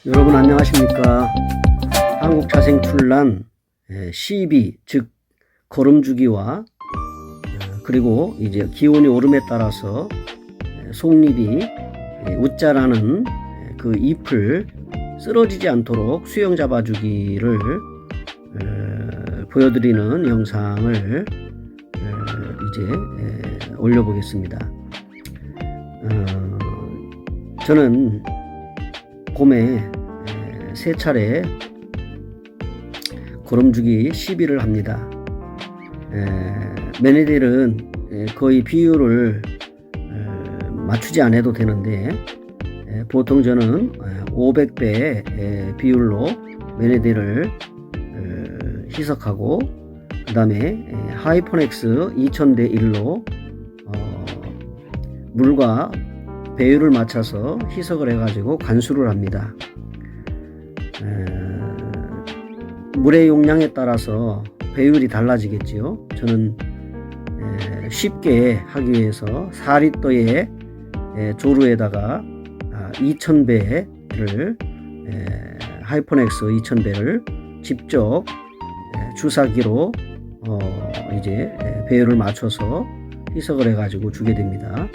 여러분 안녕하십니까. 한국자생출란 시비 즉 거름주기와 그리고 이제 기온이 오름에 따라서 속잎이 웃자라는 그 잎을 쓰러지지 않도록 수영 잡아주기를 보여드리는 영상을 이제 올려보겠습니다. 저는 봄에 세 차례 거름주기 시비를 합니다. 매니들은 거의 비율을 맞추지 않아도 되는데 보통 저는 500배 비율로 매니들을 희석하고 그 다음에 하이퍼넥스 2000대 1로 물과 배율을 맞춰서 희석을 해가지고 관수를 합니다. 물의 용량에 따라서 배율이 달라지겠지요. 저는 쉽게 하기 위해서 4리터의 조루에다가 2000배를 하이퍼넥스 2000배를 직접 주사기로 이제 배율을 맞춰서 희석을 해가지고 주게 됩니다.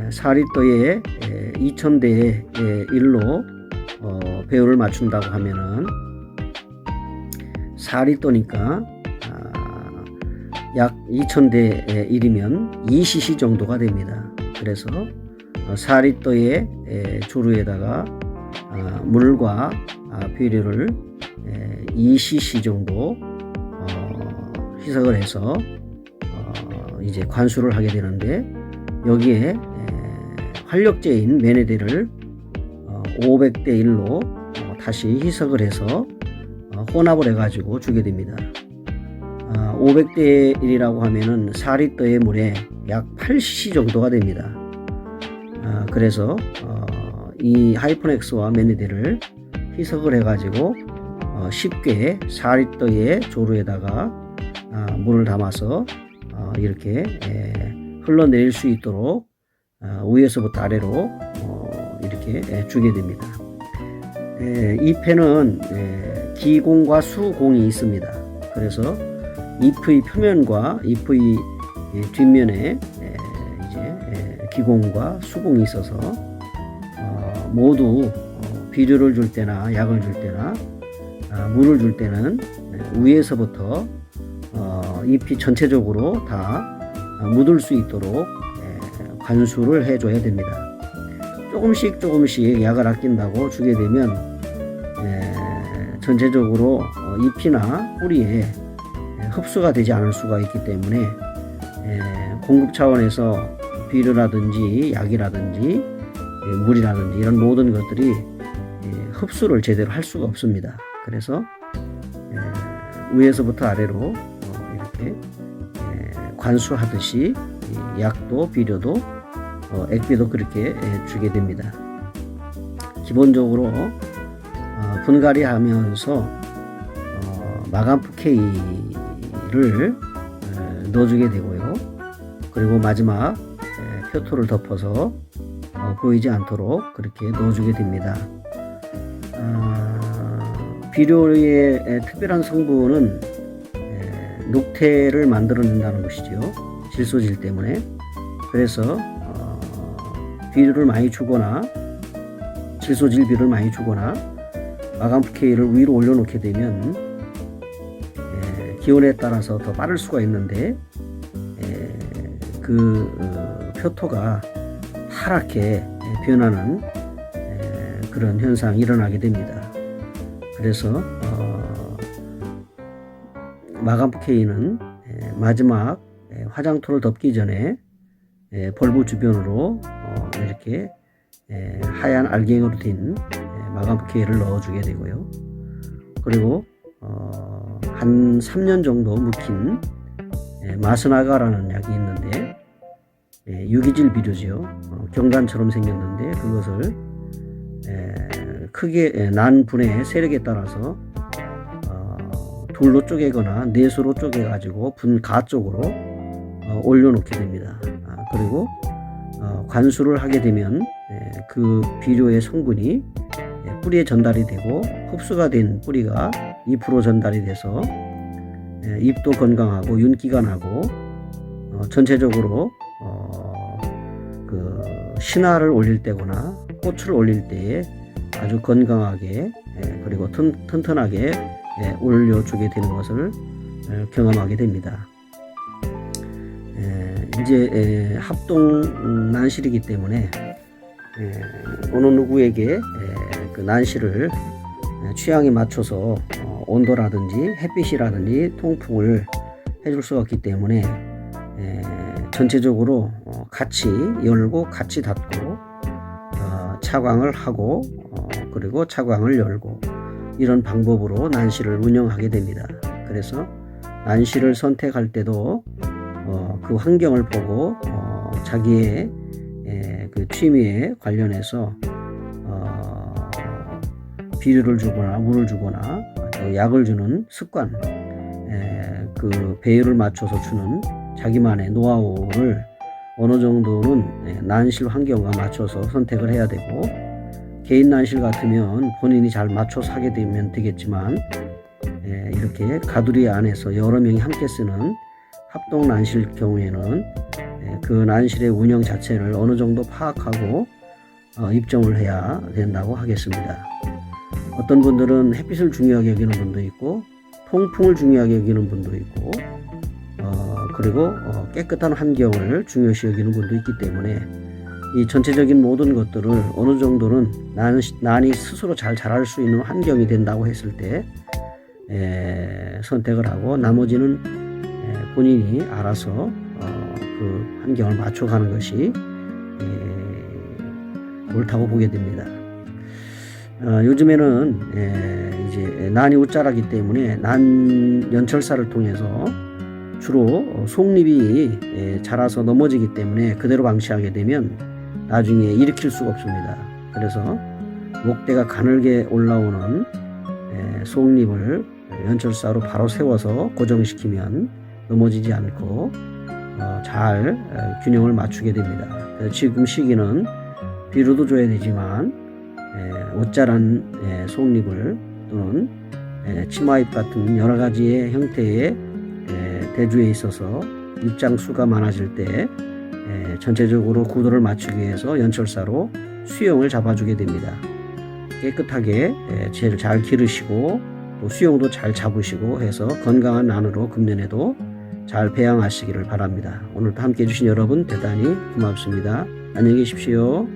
4리터에 2000대의 1로 배율을 맞춘다고 하면은 4리터니까 약 2000대의 1이면 2cc 정도가 됩니다. 그래서 4리터의 조루에다가 물과 비료를 2cc 정도 희석을 해서 이제 관수를 하게 되는데 여기에 활력제인 매니들을 500대 1로 다시 희석을 해서 혼합을 해가지고 주게 됩니다. 500대 1이라고 하면은 4리터의 물에 약 8cc 정도가 됩니다. 그래서 이 하이퍼넥스와 매니들을 희석을 해가지고 쉽게 4리터의 조루에다가 물을 담아서 이렇게 흘러내릴 수 있도록 위에서부터 아래로 이렇게 주게 됩니다. 이 펜은 기공과 수공이 있습니다. 그래서 잎의 표면과 잎의 뒷면에 이제 기공과 수공이 있어서 모두 비료를 줄 때나 약을 줄 때나 물을 줄 때는 위에서부터 잎이 전체적으로 다 묻을 수 있도록 관수를 해줘야 됩니다. 조금씩 약을 아낀다고 주게 되면 전체적으로 잎이나 뿌리에 흡수가 되지 않을 수가 있기 때문에 공급 차원에서 비료라든지 약이라든지 물이라든지 이런 모든 것들이 흡수를 제대로 할 수가 없습니다. 그래서 위에서부터 아래로 이렇게 관수하듯이 약도 비료도 액비도 그렇게 주게 됩니다. 기본적으로 분갈이 하면서 마감프 K를 넣어주게 되고요. 그리고 마지막 표토를 덮어서 보이지 않도록 그렇게 넣어주게 됩니다. 비료의 특별한 성분은 녹태를 만들어낸다는 것이죠. 질소질 때문에. 그래서 비료를 많이 주거나 질소질비를 많이 주거나 마감프 K를 위로 올려놓게 되면 기온에 따라서 더 빠를 수가 있는데 그 표토가 파랗게 변하는 그런 현상이 일어나게 됩니다. 그래서 마감프 K는 마지막 화장토를 덮기 전에 벌브 주변으로 이렇게 하얀 알갱이로 된 마감프 K를 넣어주게 되고요. 그리고 한 3년 정도 묵힌 마스나가라는 약이 있는데 유기질 비료죠. 경단처럼 생겼는데 그것을 크게 난 분의 세력에 따라서 둘로 쪼개거나 넷으로 쪼개 가지고 분가 쪽으로 올려놓게 됩니다. 그리고 관수를 하게 되면 그 비료의 성분이 뿌리에 전달이 되고 흡수가 된 뿌리가 잎으로 전달이 돼서 잎도 건강하고 윤기가 나고 전체적으로 그 신화를 올릴 때거나 꽃을 올릴 때에 아주 건강하게 그리고 튼튼하게 올려주게 되는 것을 경험하게 됩니다. 이제 합동 난실이기 때문에 어느 누구에게 그 난실을 취향에 맞춰서 온도라든지 햇빛이라든지 통풍을 해줄 수가 없기 때문에 전체적으로 같이 열고 같이 닫고 차광을 하고 그리고 차광을 열고 이런 방법으로 난실을 운영하게 됩니다. 그래서 난실을 선택할 때도 그 환경을 보고 자기의 그 취미에 관련해서 비료를 주거나 물을 주거나 약을 주는 습관, 그 배율을 맞춰서 주는 자기만의 노하우를 어느 정도는 난실 환경과 맞춰서 선택을 해야 되고, 개인 난실 같으면 본인이 잘 맞춰서 하게 되면 되겠지만 이렇게 가두리 안에서 여러 명이 함께 쓰는 합동 난실 경우에는 그 난실의 운영 자체를 어느 정도 파악하고 입점을 해야 된다고 하겠습니다. 어떤 분들은 햇빛을 중요하게 여기는 분도 있고 통풍을 중요하게 여기는 분도 있고 그리고 깨끗한 환경을 중요시 여기는 분도 있기 때문에 이 전체적인 모든 것들을 어느 정도는 난이 스스로 잘 자랄 수 있는 환경이 된다고 했을 때 선택을 하고, 나머지는 본인이 알아서 그 환경을 맞춰가는 것이 옳다고 보게 됩니다. 요즘에는 이제 난이 웃자라기 때문에 난 연철사를 통해서 주로 속잎이 자라서 넘어지기 때문에 그대로 방치하게 되면 나중에 일으킬 수가 없습니다. 그래서 목대가 가늘게 올라오는 속잎을 연철사로 바로 세워서 고정시키면 넘어지지 않고 잘 균형을 맞추게 됩니다. 지금 시기는 비료도 줘야 되지만 옷자란 속잎을 또는 치마잎 같은 여러 가지의 형태의 대주에 있어서 입장수가 많아질 때 전체적으로 구도를 맞추기 위해서 연철사로 수영을 잡아주게 됩니다. 깨끗하게 재를 잘 기르시고 또 수영도 잘 잡으시고 해서 건강한 난으로 금년에도 잘 배양하시기를 바랍니다. 오늘도 함께 해주신 여러분 대단히 고맙습니다. 안녕히 계십시오.